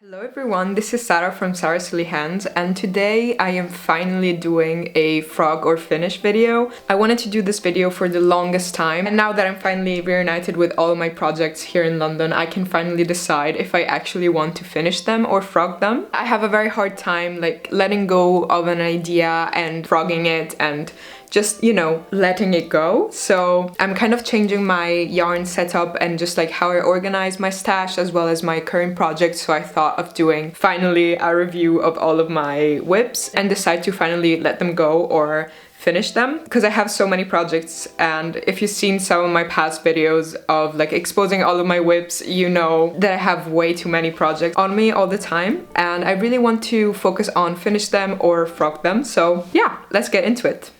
Hello everyone, this is Sarah from Sarah's Silly Hands, and today I am finally doing a frog or finish video. I wanted to do this video for the longest time, and now that I'm finally reunited with all of my projects here in London, I can finally decide if I actually want to finish them or frog them. I have a very hard time letting go of an idea and frogging it and just, letting it go. So I'm kind of changing my yarn setup and just how I organize my stash as well as my current projects. So I thought of doing finally a review of all of my whips and decide to finally let them go or finish them, because I have so many projects. And if you've seen some of my past videos of exposing all of my whips, you know that I have way too many projects on me all the time, and I really want to focus on finish them or frog them. So yeah, let's get into it.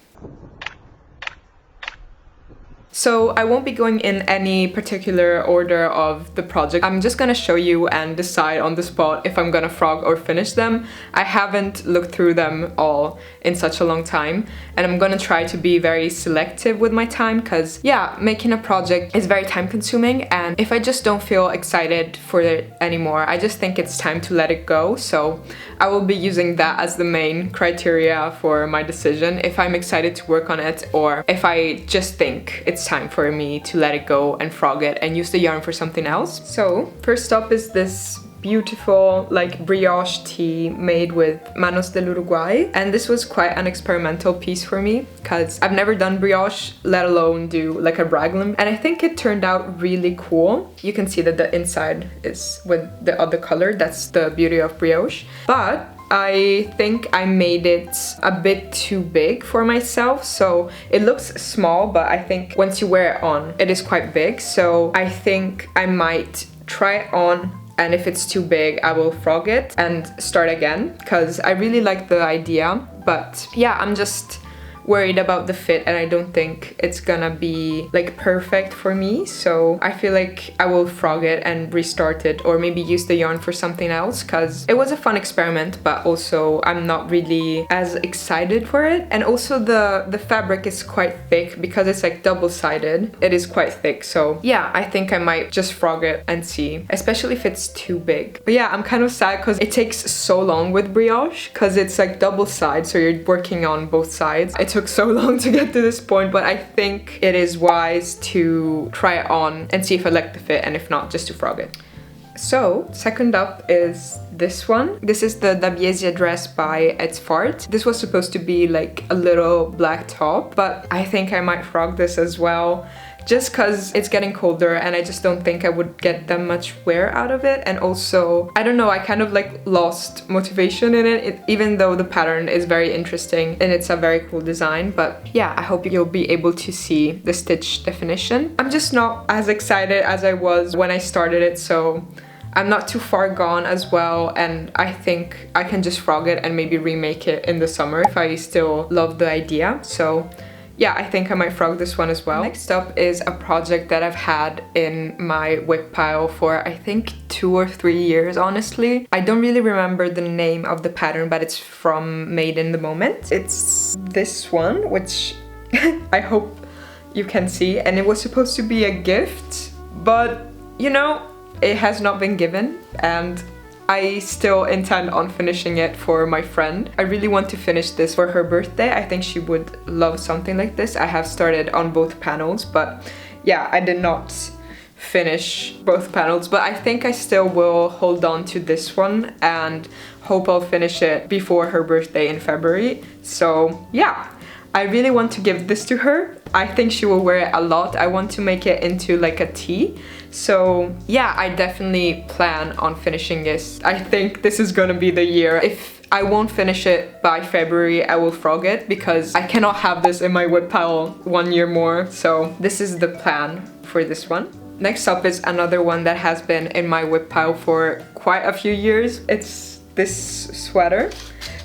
So I won't be going in any particular order of the project. I'm just gonna show you and decide on the spot if I'm gonna frog or finish them. I haven't looked through them all in such a long time, and I'm gonna try to be very selective with my time, because yeah, making a project is very time consuming, and if I just don't feel excited for it anymore, I just think it's time to let it go. So I will be using that as the main criteria for my decision, if I'm excited to work on it or if I just think it's time for me to let it go and frog it and use the yarn for something else. So first up is this beautiful brioche tee made with Manos del Uruguay, and this was quite an experimental piece for me because I've never done brioche, let alone do a raglan, and I think it turned out really cool. You can see that the inside is with the other color. That's the beauty of brioche, but I think I made it a bit too big for myself, so it looks small, but I think once you wear it on, it is quite big. So I think I might try it on, and if it's too big, I will frog it and start again, because I really like the idea. But yeah, I'm just worried about the fit, and I don't think it's gonna be perfect for me. So I feel like I will frog it and restart it, or maybe use the yarn for something else, because it was a fun experiment, but also I'm not really as excited for it. And also the fabric is quite thick because it's double-sided. It is quite thick, so yeah, I think I might just frog it and see, especially if it's too big. But yeah, I'm kind of sad because it takes so long with brioche, because it's double side, so you're working on both sides. It took so long to get to this point, but I think it is wise to try it on and see if I like the fit, and if not, just to frog it. So second up is this one. This is the Dabiesia dress by Ed Fart. This was supposed to be a little black top, but I think I might frog this as well, just because it's getting colder and I just don't think I would get that much wear out of it. And also, I don't know, I kind of lost motivation in it, even though the pattern is very interesting and it's a very cool design. But yeah, I hope you'll be able to see the stitch definition. I'm just not as excited as I was when I started it, so I'm not too far gone as well, and I think I can just frog it and maybe remake it in the summer if I still love the idea. So yeah, I think I might frog this one as well. Next up is a project that I've had in my whip pile for I think 2 or 3 years, honestly. I don't really remember the name of the pattern, but it's from Made in the Moment. It's this one, which I hope you can see, and it was supposed to be a gift, but it has not been given, and I still intend on finishing it for my friend. I really want to finish this for her birthday. I think she would love something like this. I have started on both panels, but yeah, I did not finish both panels, but I think I still will hold on to this one and hope I'll finish it before her birthday in February. So yeah, I really want to give this to her. I think she will wear it a lot. I want to make it into a tee. So yeah, I definitely plan on finishing this. I think this is gonna be the year. If I won't finish it by February, I will frog it, because I cannot have this in my whip pile 1 year more. So this is the plan for this one. Next up is another one that has been in my whip pile for quite a few years. It's this sweater,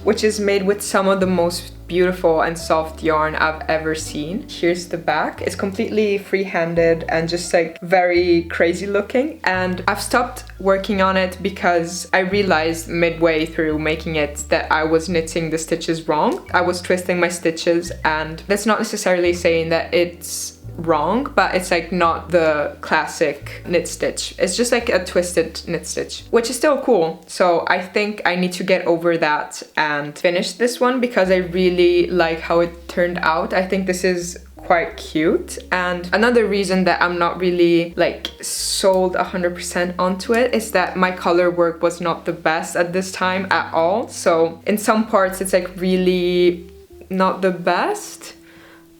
which is made with some of the most beautiful and soft yarn I've ever seen. Here's the back. It's completely free-handed and just very crazy looking, and I've stopped working on it because I realized midway through making it that I was knitting the stitches wrong. I was twisting my stitches, and that's not necessarily saying that it's wrong, but it's like not the classic knit stitch. It's just like a twisted knit stitch, which is still cool. So I think I need to get over that and finish this one because I really like how it turned out. I think this is quite cute. And another reason that I'm not really like sold 100% onto it is that my color work was not the best at this time at all. So in some parts it's like really not the best.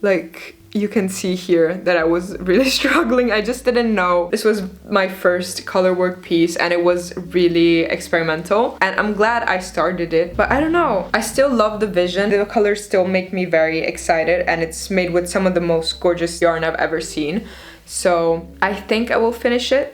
Like you can see here that I was really struggling. I just didn't know. This was my first color work piece and it was really experimental, and I'm glad I started it, but I don't know. I still love the vision. The colors still make me very excited, and it's made with some of the most gorgeous yarn I've ever seen. So I think I will finish it.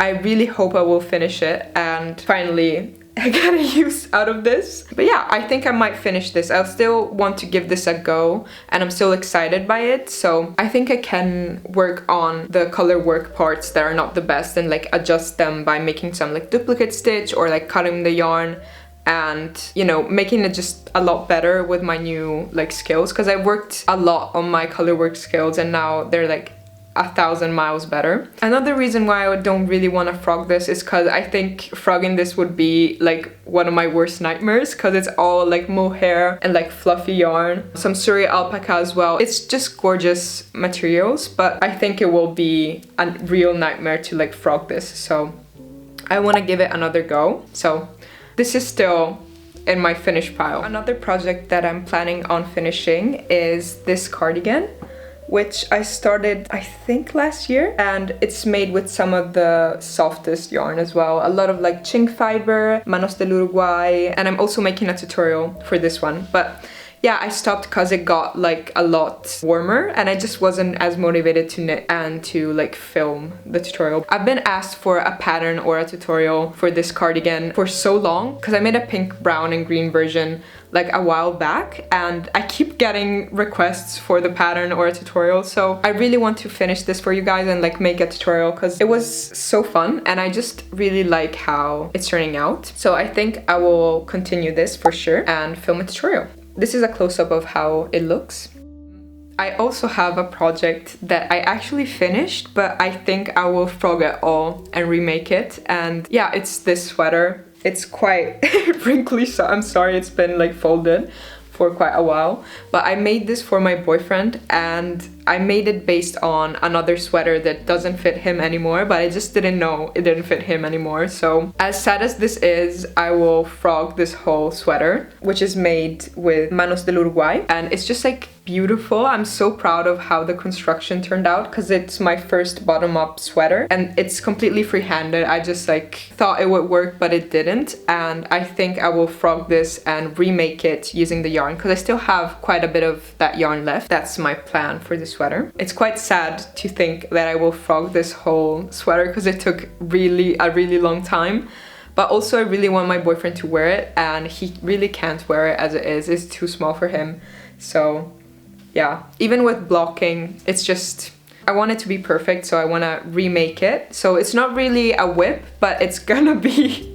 I really hope I will finish it and finally get a use out of this. But yeah, I think I might finish this. I'll still want to give this a go and I'm still excited by it. So I think I can work on the color work parts that are not the best and like adjust them by making some like duplicate stitch or like cutting the yarn and, you know, making it just a lot better with my new like skills, because I worked a lot on my color work skills and now they're like 1,000 miles better. Another reason why I don't really want to frog this is because I think frogging this would be like one of my worst nightmares, because it's all like mohair and like fluffy yarn, some Suri alpaca as well. It's just gorgeous materials, but I think it will be a real nightmare to like frog this. So I want to give it another go. So this is still in my finished pile. Another project that I'm planning on finishing is this cardigan, which I started, I think, last year, and it's made with some of the softest yarn as well. A lot of like chink fiber, Manos del Uruguay, and I'm also making a tutorial for this one. But yeah, I stopped because it got like a lot warmer and I just wasn't as motivated to knit and to like film the tutorial. I've been asked for a pattern or a tutorial for this cardigan for so long because I made a pink, brown and green version like a while back, and I keep getting requests for the pattern or a tutorial. So I really want to finish this for you guys and like make a tutorial because it was so fun and I just really like how it's turning out. So I think I will continue this for sure and film a tutorial. This is a close-up of how it looks. I also have a project that I actually finished, but I think I will frog it all and remake it. And yeah, it's this sweater. It's quite wrinkly, so I'm sorry it's been like folded for quite a while. But I made this for my boyfriend and I made it based on another sweater that doesn't fit him anymore, but I just didn't know it didn't fit him anymore. So as sad as this is, I will frog this whole sweater, which is made with Manos del Uruguay, and it's just like beautiful. I'm so proud of how the construction turned out because it's my first bottom-up sweater and it's completely free-handed. I just like thought it would work, but it didn't, and I think I will frog this and remake it using the yarn because I still have quite a bit of that yarn left. That's my plan for this sweater. It's quite sad to think that I will frog this whole sweater because it took a really long time, but also I really want my boyfriend to wear it and he really can't wear it as it is. It's too small for him. So yeah, even with blocking, it's just, I want it to be perfect, so I want to remake it. So it's not really a whip, but it's gonna be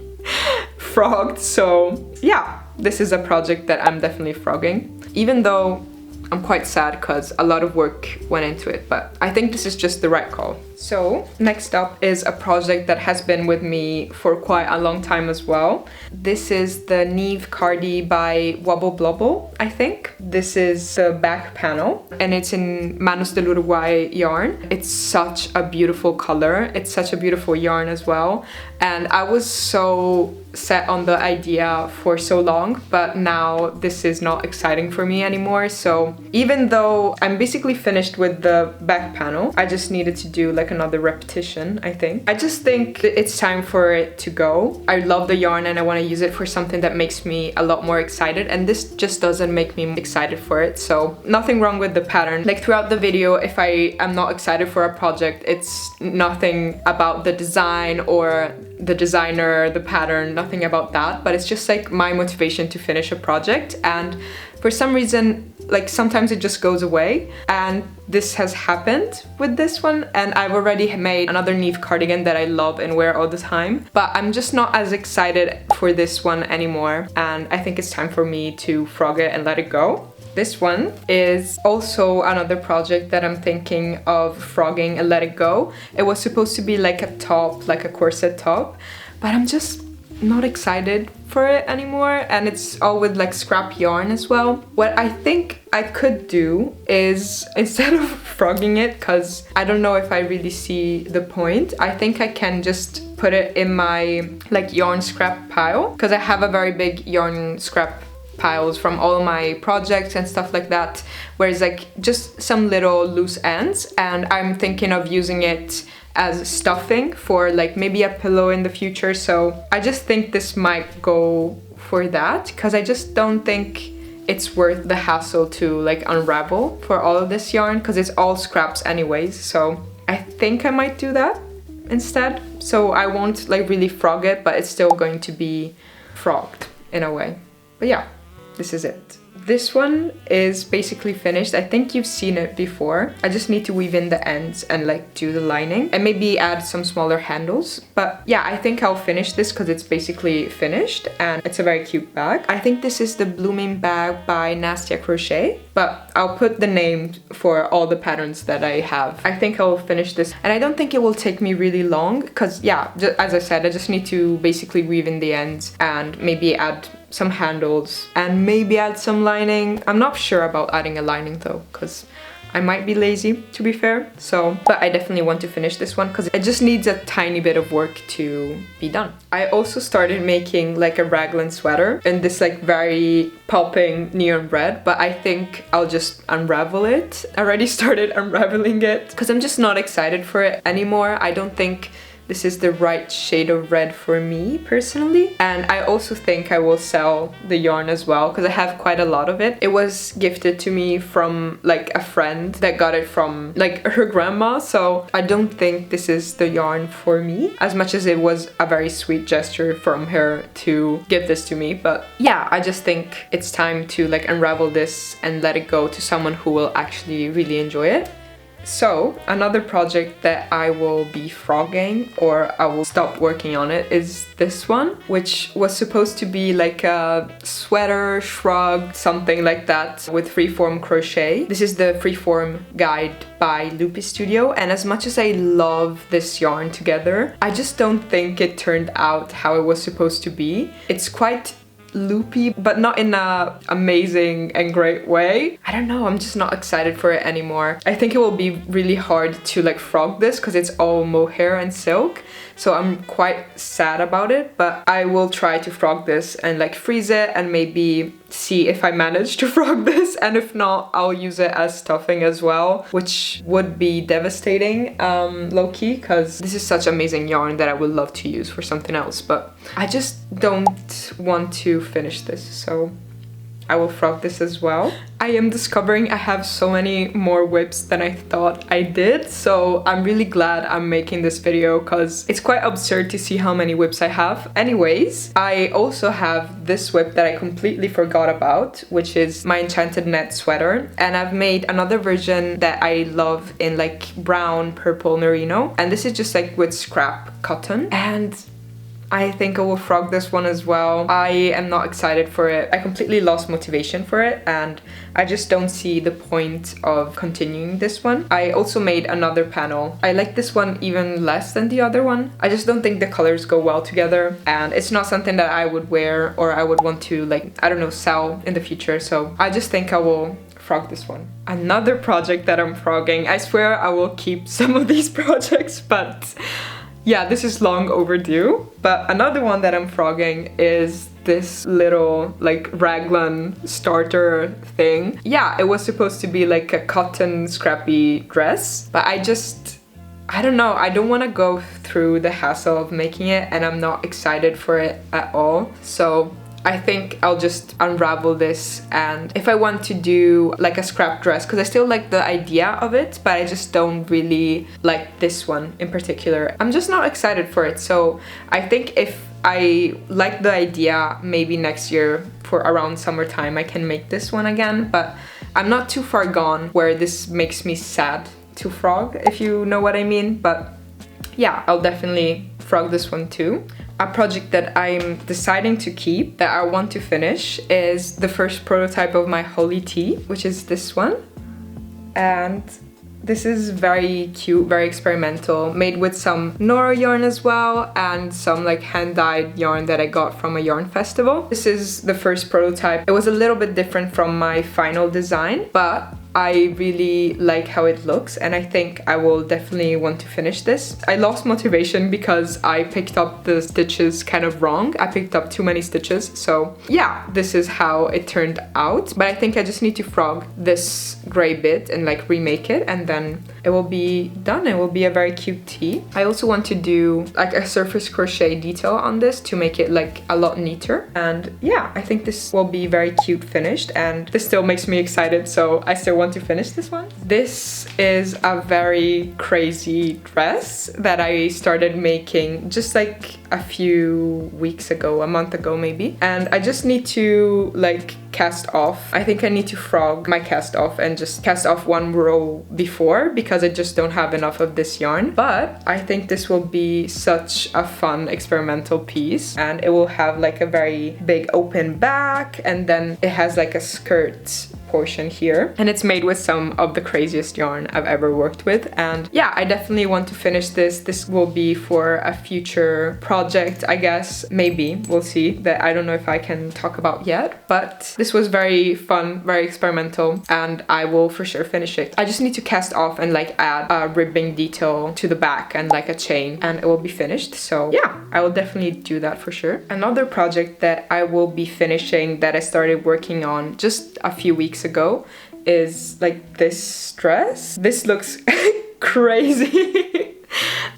frogged. So yeah, this is a project that I'm definitely frogging, even though I'm quite sad because a lot of work went into it, but I think this is just the right call. So next up is a project that has been with me for quite a long time as well. This is the Neve Cardi by Wobble Blobble, I think. This is the back panel and it's in Manos del Uruguay yarn. It's such a beautiful color. It's such a beautiful yarn as well. And I was so set on the idea for so long, but now this is not exciting for me anymore. So even though I'm basically finished with the back panel, I just needed to do like another repetition, I think. I just think it's time for it to go. I love the yarn and I want to use it for something that makes me a lot more excited, and this just doesn't make me excited for it. So nothing wrong with the pattern. Like throughout the video, if I am not excited for a project, it's nothing about the design or the designer, the pattern, nothing about that, but it's just like my motivation to finish a project. And for some reason, like sometimes it just goes away, and this has happened with this one. And I've already made another Neve cardigan that I love and wear all the time, but I'm just not as excited for this one anymore, and I think it's time for me to frog it and let it go. This one is also another project that I'm thinking of frogging and let it go. It was supposed to be like a top, like a corset top, but I'm just not excited for it anymore, and it's all with like scrap yarn as well. What I think I could do is, instead of frogging it, because I don't know if I really see the point, I think I can just put it in my like yarn scrap pile, because I have a very big yarn scrap piles from all my projects and stuff like that, where it's like just some little loose ends, and I'm thinking of using it as stuffing for like maybe a pillow in the future. So I just think this might go for that, because I just don't think it's worth the hassle to like unravel for all of this yarn, because it's all scraps anyways. So I think I might do that instead. So I won't like really frog it, but it's still going to be frogged in a way. But yeah, this is it. This one is basically finished. I think you've seen it before. I just need to weave in the ends and like do the lining and maybe add some smaller handles. But yeah, I think I'll finish this because it's basically finished and it's a very cute bag. I think this is the Blooming Bag by Nastia Crochet, but I'll put the name for all the patterns that I have. I think I'll finish this, and I don't think it will take me really long because yeah, as I said, I just need to basically weave in the ends and maybe add some handles and maybe add some lining. I'm not sure about adding a lining though, because I might be lazy, to be fair. So, but I definitely want to finish this one because it just needs a tiny bit of work to be done. I also started making like a raglan sweater in this like very popping neon red, but I think I'll just unravel it. I already started unraveling it because I'm just not excited for it anymore. I don't think this is the right shade of red for me personally. And I also think I will sell the yarn as well because I have quite a lot of it. It was gifted to me from like a friend that got it from like her grandma. So I don't think this is the yarn for me, as much as it was a very sweet gesture from her to give this to me. But yeah, I just think it's time to like unravel this and let it go to someone who will actually really enjoy it. So another project that I will be frogging, or I will stop working on it, is this one, which was supposed to be like a sweater, shrug, something like that with freeform crochet. This is the freeform guide by Loopy Studio, and as much as I love this yarn together, I just don't think it turned out how it was supposed to be. It's quite loopy, but not in a amazing and great way. I don't know, I'm just not excited for it anymore. I think it will be really hard to like frog this because it's all mohair and silk, so I'm quite sad about it, but I will try to frog this and like freeze it and maybe see if I manage to frog this, and if not, I'll use it as stuffing as well, which would be devastating, low-key, because this is such amazing yarn that I would love to use for something else, but I just don't want to finish this, so I will frog this as well. I am discovering I have so many more whips than I thought I did, so I'm really glad I'm making this video because it's quite absurd to see how many whips I have. Anyways, I also have this whip that I completely forgot about, which is my Enchanted Net sweater, and I've made another version that I love in like brown, purple merino, and this is just like with scrap cotton, and I think I will frog this one as well. I am not excited for it. I completely lost motivation for it, and I just don't see the point of continuing this one. I also made another panel. I like this one even less than the other one. I just don't think the colors go well together, and it's not something that I would wear or I would want to like, I don't know, sell in the future. So I just think I will frog this one. Another project that I'm frogging. I swear I will keep some of these projects, but yeah, this is long overdue. But another one that I'm frogging is this little like raglan starter thing. Yeah, it was supposed to be like a cotton scrappy dress, but I don't know, I don't want to go through the hassle of making it, and I'm not excited for it at all. So I think I'll just unravel this, and if I want to do like a scrap dress, because I still like the idea of it, but I just don't really like this one in particular. I'm just not excited for it, so I think if I like the idea. Maybe next year for around summertime I can make this one again, but I'm not too far gone where this makes me sad to frog, if you know what I mean. But yeah, I'll definitely frog this one too. A project that I'm deciding to keep, that I want to finish, is the first prototype of my holy tea, which is this one. And this is very cute, very experimental, made with some Nora yarn as well, and some like hand-dyed yarn that I got from a yarn festival. This is the first prototype. It was a little bit different from my final design, but I really like how it looks, and I think I will definitely want to finish this. I lost motivation because I picked up the stitches kind of wrong. I picked up too many stitches, so yeah, this is how it turned out. But I think I just need to frog this gray bit and like remake it, and then it will be done. It will be a very cute tee. I also want to do like a surface crochet detail on this to make it like a lot neater. And yeah, I think this will be very cute finished, and this still makes me excited, so I still want to finish this one. This is a very crazy dress that I started making just like a few weeks ago, a month ago maybe, and I just need to like cast off. I think I need to frog my cast off and just cast off one row before, because I just don't have enough of this yarn. But I think this will be such a fun experimental piece, and it will have like a very big open back, and then it has like a skirt portion here, and it's made with some of the craziest yarn I've ever worked with. And yeah, I definitely want to finish this. This will be for a future project, I guess. Maybe, we'll see. That I don't know if I can talk about yet, but this was very fun, very experimental, and I will for sure finish it. I just need to cast off and like add a ribbing detail to the back and like a chain, and it will be finished. So yeah, I will definitely do that for sure. Another project that I will be finishing, that I started working on just a few weeks ago, is like this dress. This looks crazy.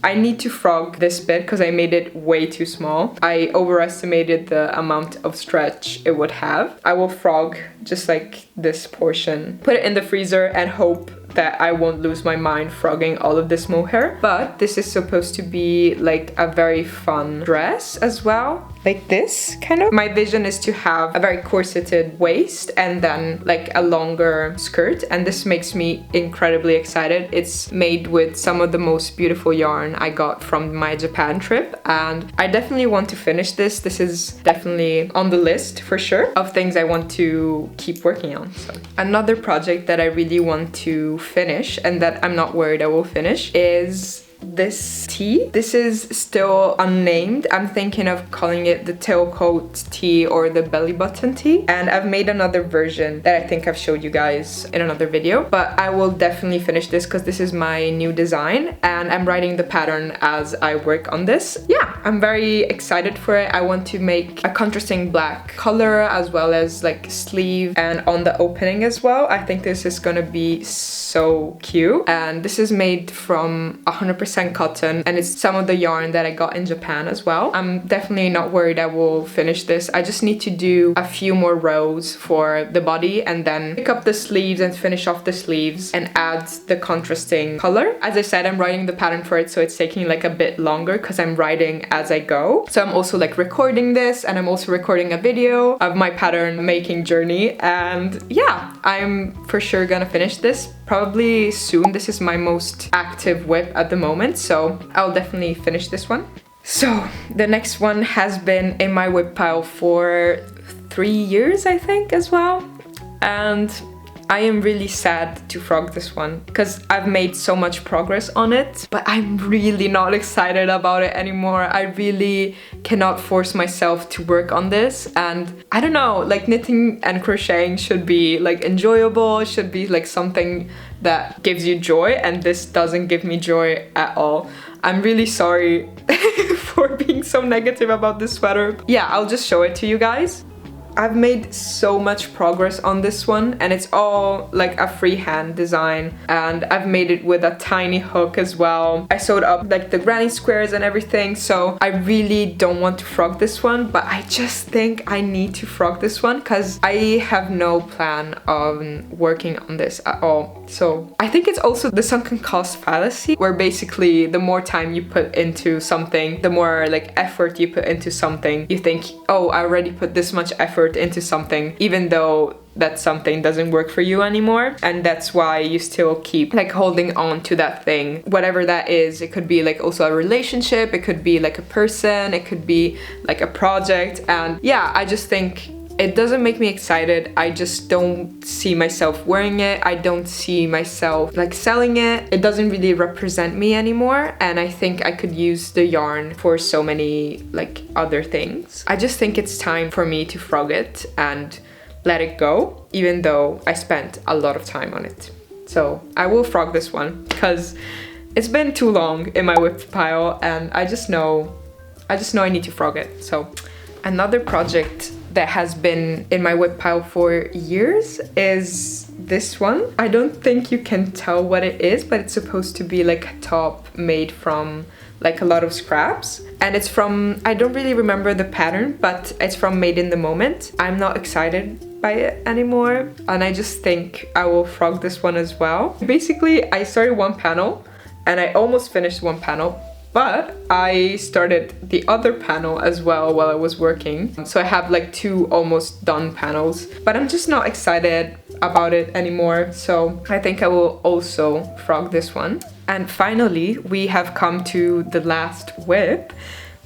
I need to frog this bit because I made it way too small. I overestimated the amount of stretch it would have. I will frog just like this portion, put it in the freezer, and hope that I won't lose my mind frogging all of this mohair. But this is supposed to be like a very fun dress as well, like this kind of. My vision is to have a very corseted waist and then like a longer skirt, and this makes me incredibly excited. It's made with some of the most beautiful yarn I got from my Japan trip, and I definitely want to finish this. This is definitely on the list for sure of things I want to keep working on. So another project that I really want to finish, and that I'm not worried I will finish, is this tee. This is still unnamed. I'm thinking of calling it the tailcoat tee or the belly button tee, and I've made another version that I think I've showed you guys in another video, but I will definitely finish this because this is my new design, and I'm writing the pattern as I work on this. Yeah, I'm very excited for it. I want to make a contrasting black color as well as like sleeve and on the opening as well. I think this is gonna be so cute, and this is made from 100% cotton, and it's some of the yarn that I got in Japan as well. I'm definitely not worried I will finish this. I just need to do a few more rows for the body, and then pick up the sleeves and finish off the sleeves and add the contrasting color. As I said, I'm writing the pattern for it, so it's taking like a bit longer because I'm writing as I go. So I'm also like recording this, and I'm also recording a video of my pattern making journey, and yeah, I'm for sure gonna finish this probably soon. This is my most active whip at the moment, so I'll definitely finish this one. So the next one has been in my whip pile for 3 years, I think, as well, and I am really sad to frog this one because I've made so much progress on it, but I'm really not excited about it anymore. I really cannot force myself to work on this, and I don't know, like knitting and crocheting should be like enjoyable, should be like something that gives you joy, and this doesn't give me joy at all. I'm really sorry for being so negative about this sweater. Yeah, I'll just show it to you guys. I've made so much progress on this one, and it's all like a freehand design, and I've made it with a tiny hook as well. I sewed up like the granny squares and everything, so I really don't want to frog this one, but I just think I need to frog this one because I have no plan on working on this at all. So I think it's also the sunken cost fallacy, where basically the more time you put into something, the more like effort you put into something, you think, oh, I already put this much effort into something, even though that something doesn't work for you anymore, and that's why you still keep like holding on to that thing, whatever that is. It could be like also a relationship, it could be like a person, it could be like a project, and yeah, I just think it doesn't make me excited. I just don't see myself wearing it. I don't see myself like selling it. It doesn't really represent me anymore, and I think I could use the yarn for so many like other things. I just think it's time for me to frog it and let it go, even though I spent a lot of time on it. So I will frog this one because it's been too long in my whip pile, and I just know I need to frog it. So another project that has been in my whip pile for years is this one. I don't think you can tell what it is, but it's supposed to be like a top made from like a lot of scraps, and it's from, I don't really remember the pattern, but it's from Made in the Moment. I'm not excited by it anymore, and I just think I will frog this one as well. Basically, I started one panel and I almost finished one panel, but I started the other panel as well while I was working. So I have like 2 almost done panels, but I'm just not excited about it anymore. So I think I will also frog this one. And finally, we have come to the last whip,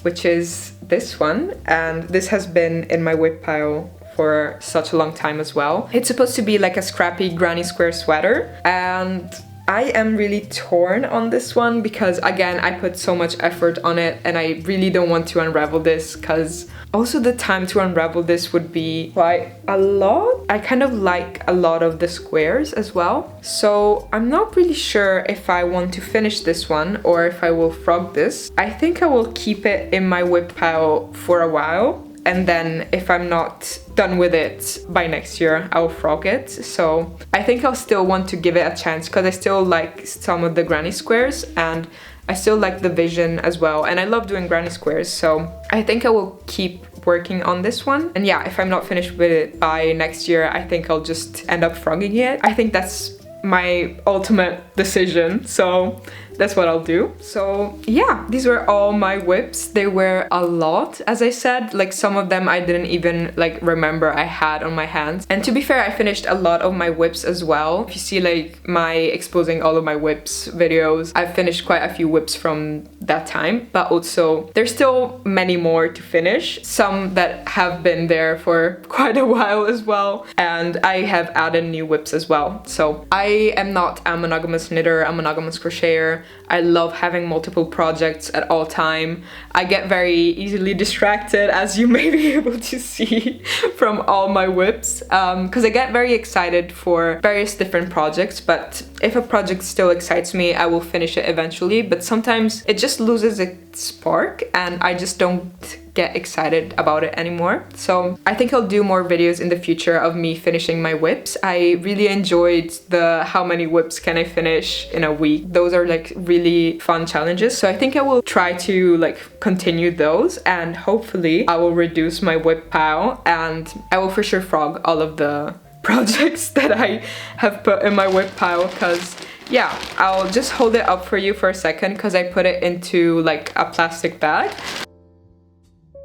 which is this one. And this has been in my whip pile for such a long time as well. It's supposed to be like a scrappy granny square sweater, and I am really torn on this one because again, I put so much effort on it, and I really don't want to unravel this because also the time to unravel this would be quite a lot. I kind of like a lot of the squares as well. So I'm not really sure if I want to finish this one or if I will frog this. I think I will keep it in my whip pile for a while, and then if I'm not done with it by next year, I'll frog it. So I think I'll still want to give it a chance because I still like some of the granny squares, and I still like the vision as well, and I love doing granny squares, so I think I will keep working on this one. And yeah, if I'm not finished with it by next year, I think I'll just end up frogging it. I think that's my ultimate decision, so that's what I'll do. So yeah, these were all my whips. They were a lot, as I said. Like some of them I didn't even like remember I had on my hands. And to be fair, I finished a lot of my whips as well. If you see like my exposing all of my whips videos, I've finished quite a few whips from that time, but also there's still many more to finish. Some that have been there for quite a while as well, and I have added new whips as well. So I am not a monogamous knitter, a monogamous crocheter. I love having multiple projects at all time. I get very easily distracted, as you may be able to see from all my whips, because I get very excited for various different projects, but if a project still excites me, I will finish it eventually, but sometimes it just loses its spark and I just don't get excited about it anymore. So I think I'll do more videos in the future of me finishing my whips. I really enjoyed the how many whips can I finish in a week. Those are like really fun challenges. So I think I will try to like continue those, and hopefully I will reduce my whip pile, and I will for sure frog all of the projects that I have put in my whip pile, because yeah, I'll just hold it up for you for a second because I put it into like a plastic bag.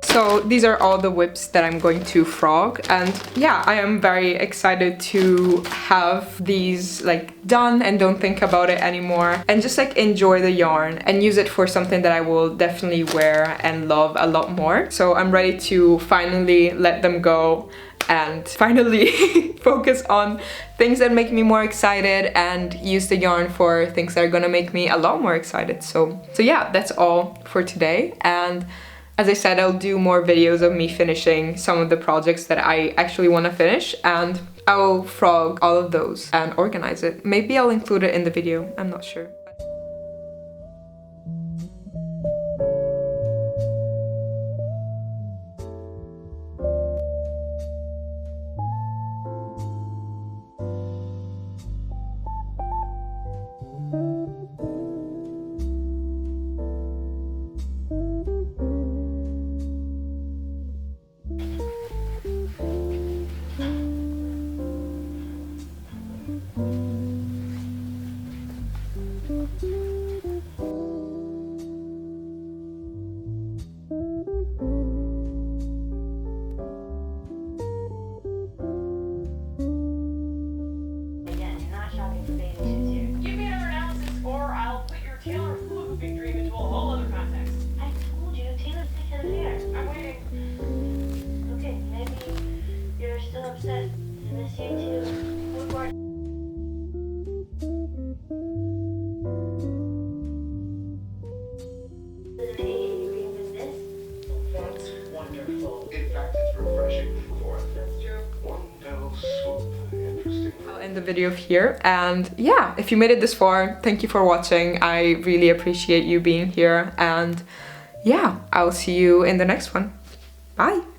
So these are all the whips that I'm going to frog, and yeah, I am very excited to have these like done and don't think about it anymore, and just like enjoy the yarn and use it for something that I will definitely wear and love a lot more. So I'm ready to finally let them go and finally focus on things that make me more excited and use the yarn for things that are gonna make me a lot more excited. So yeah, that's all for today, and as I said, I'll do more videos of me finishing some of the projects that I actually want to finish, and I will frog all of those and organize it. Maybe I'll include it in the video, I'm not sure. Upset. I miss you too. One more. That's wonderful. In fact, it's refreshing for us. That's true. One fell swoop. Interesting. I'll end the video here, and yeah, if you made it this far, thank you for watching. I really appreciate you being here, and yeah, I'll see you in the next one. Bye!